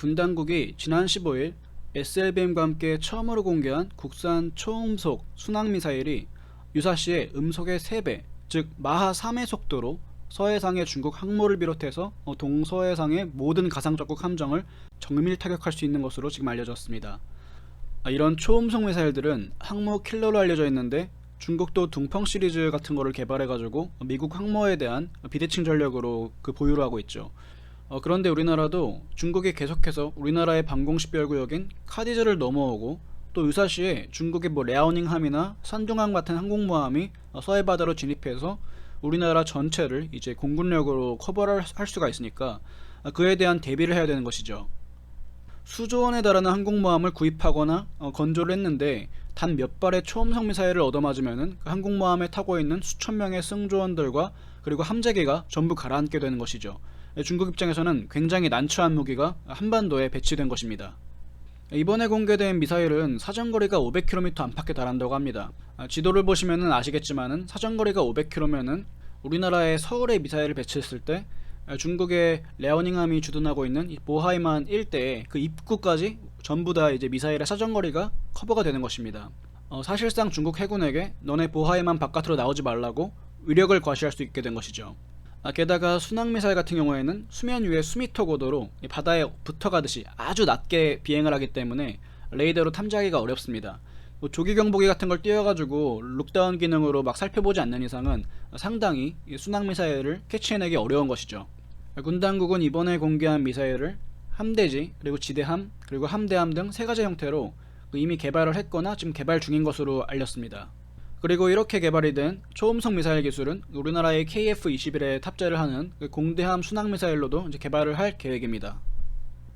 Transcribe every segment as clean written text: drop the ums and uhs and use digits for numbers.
군 당국이 지난 15일 SLBM과 함께 처음으로 공개한 국산 초음속 순항미사일이 유사시의 음속의 3배, 즉 마하 3의 속도로 서해상의 중국 항모를 비롯해서 동서해상의 모든 가상적국 함정을 정밀 타격할 수 있는 것으로 지금 알려졌습니다. 이런 초음속 미사일들은 항모 킬러로 알려져 있는데, 중국도 둥펑 시리즈 같은 거를 개발해가지고 미국 항모에 대한 비대칭 전력으로 보유를 하고 있죠. 그런데 우리나라도 중국이 계속해서 우리나라의 방공식별구역인 카디즈를 넘어오고, 또 유사시에 중국의 랴오닝함이나 산둥함 같은 항공모함이 서해바다로 진입해서 우리나라 전체를 이제 공군력으로 커버를 할 수가 있으니까 그에 대한 대비를 해야 되는 것이죠. 수조원에 달하는 항공모함을 구입하거나 건조를 했는데, 단 몇 발의 초음속 미사일을 얻어맞으면은 그 항공모함에 타고 있는 수천 명의 승조원들과 그리고 함재기가 전부 가라앉게 되는 것이죠. 중국 입장에서는 굉장히 난처한 무기가 한반도에 배치된 것입니다. 이번에 공개된 미사일은 사정거리가 500km 안팎에 달한다고 합니다. 지도를 보시면은 아시겠지만은 사정거리가 500km면은 우리나라의 서울에 미사일을 배치했을 때 중국의 랴오닝함이 주둔하고 있는 이 보하이만 일대의 그 입구까지 전부 다 이제 미사일의 사정거리가 커버가 되는 것입니다. 사실상 중국 해군에게 너네 보하이만 바깥으로 나오지 말라고 위력을 과시할 수 있게 된 것이죠. 게다가 순항미사일 같은 경우에는 수면 위에 수미터 고도로 바다에 붙어가듯이 아주 낮게 비행을 하기 때문에 레이더로 탐지하기가 어렵습니다. 조기경보기 같은 걸 띄워가지고 룩다운 기능으로 막 살펴보지 않는 이상은 상당히 순항미사일을 캐치해내기 어려운 것이죠. 군 당국은 이번에 공개한 미사일을 함대지, 그리고 지대함, 그리고 함대함 등 3가지 형태로 이미 개발을 했거나 지금 개발 중인 것으로 알렸습니다. 그리고 이렇게 개발이 된 초음속 미사일 기술은 우리나라의 KF-21에 탑재를 하는 공대함 순항미사일로도 이제 개발을 할 계획입니다.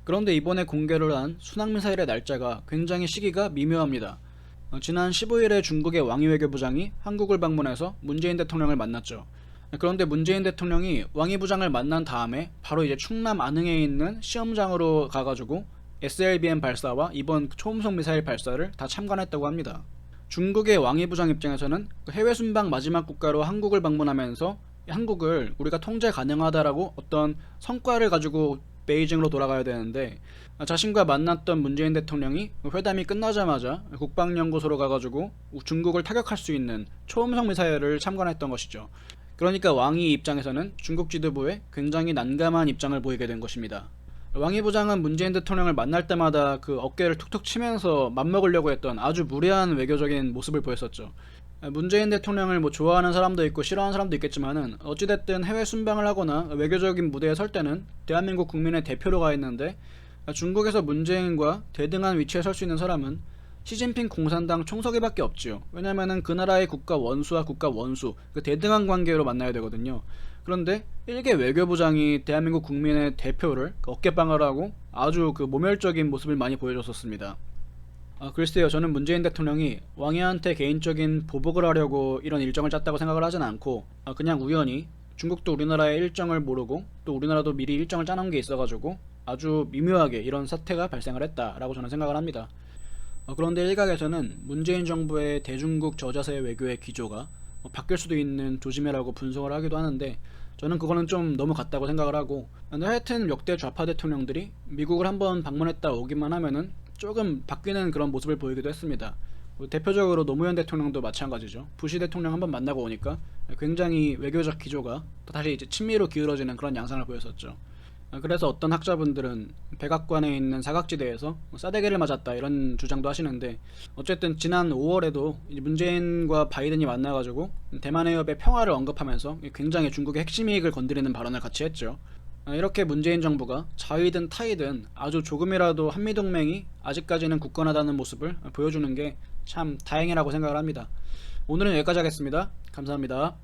그런데 이번에 공개를 한 순항미사일의 날짜가 굉장히 시기가 미묘합니다. 지난 15일에 중국의 왕이 외교부장이 한국을 방문해서 문재인 대통령을 만났죠. 그런데 문재인 대통령이 왕이 부장을 만난 다음에 바로 이제 충남 안흥에 있는 시험장으로 가가지고 SLBM 발사와 이번 초음속 미사일 발사를 다 참관했다고 합니다. 중국의 왕이 부장 입장에서는 해외 순방 마지막 국가로 한국을 방문하면서 한국을 우리가 통제 가능하다라고 어떤 성과를 가지고 베이징으로 돌아가야 되는데, 자신과 만났던 문재인 대통령이 회담이 끝나자마자 국방연구소로 가가지고 중국을 타격할 수 있는 초음속 미사일을 참관했던 것이죠. 그러니까 왕이 입장에서는 중국 지도부에 굉장히 난감한 입장을 보이게 된 것입니다. 왕이 부장은 문재인 대통령을 만날 때마다 그 어깨를 툭툭 치면서 맘먹으려고 했던 아주 무례한 외교적인 모습을 보였었죠. 문재인 대통령을 좋아하는 사람도 있고 싫어하는 사람도 있겠지만은 어찌됐든 해외 순방을 하거나 외교적인 무대에 설 때는 대한민국 국민의 대표로 가 있는데, 중국에서 문재인과 대등한 위치에 설 수 있는 사람은 시진핑 공산당 총서기밖에 없지요. 왜냐면은 그 나라의 국가 원수와 국가 원수, 그 대등한 관계로 만나야 되거든요. 그런데 일개 외교부장이 대한민국 국민의 대표를 어깨빵을 하고 아주 모멸적인 모습을 많이 보여줬었습니다. 글쎄요, 저는 문재인 대통령이 왕이한테 개인적인 보복을 하려고 이런 일정을 짰다고 생각을 하진 않고, 그냥 우연히 중국도 우리나라의 일정을 모르고 또 우리나라도 미리 일정을 짜놓은 게 있어가지고 아주 미묘하게 이런 사태가 발생을 했다라고 저는 생각을 합니다. 그런데 일각에서는 문재인 정부의 대중국 저자세 외교의 기조가 바뀔 수도 있는 조짐이라고 분석을 하기도 하는데, 저는 그거는 좀 너무 같다고 생각을 하고, 하여튼 역대 좌파 대통령들이 미국을 한번 방문했다 오기만 하면은 조금 바뀌는 그런 모습을 보이기도 했습니다. 대표적으로 노무현 대통령도 마찬가지죠. 부시 대통령 한번 만나고 오니까 굉장히 외교적 기조가 다시 이제 친미로 기울어지는 그런 양상을 보였었죠. 그래서 어떤 학자분들은 백악관에 있는 사각지대에서 싸대기를 맞았다 이런 주장도 하시는데, 어쨌든 지난 5월에도 문재인과 바이든이 만나가지고 대만 해협의 평화를 언급하면서 굉장히 중국의 핵심 이익을 건드리는 발언을 같이 했죠. 이렇게 문재인 정부가 자이든 타이든 아주 조금이라도 한미동맹이 아직까지는 굳건하다는 모습을 보여주는 게 참 다행이라고 생각을 합니다. 오늘은 여기까지 하겠습니다. 감사합니다.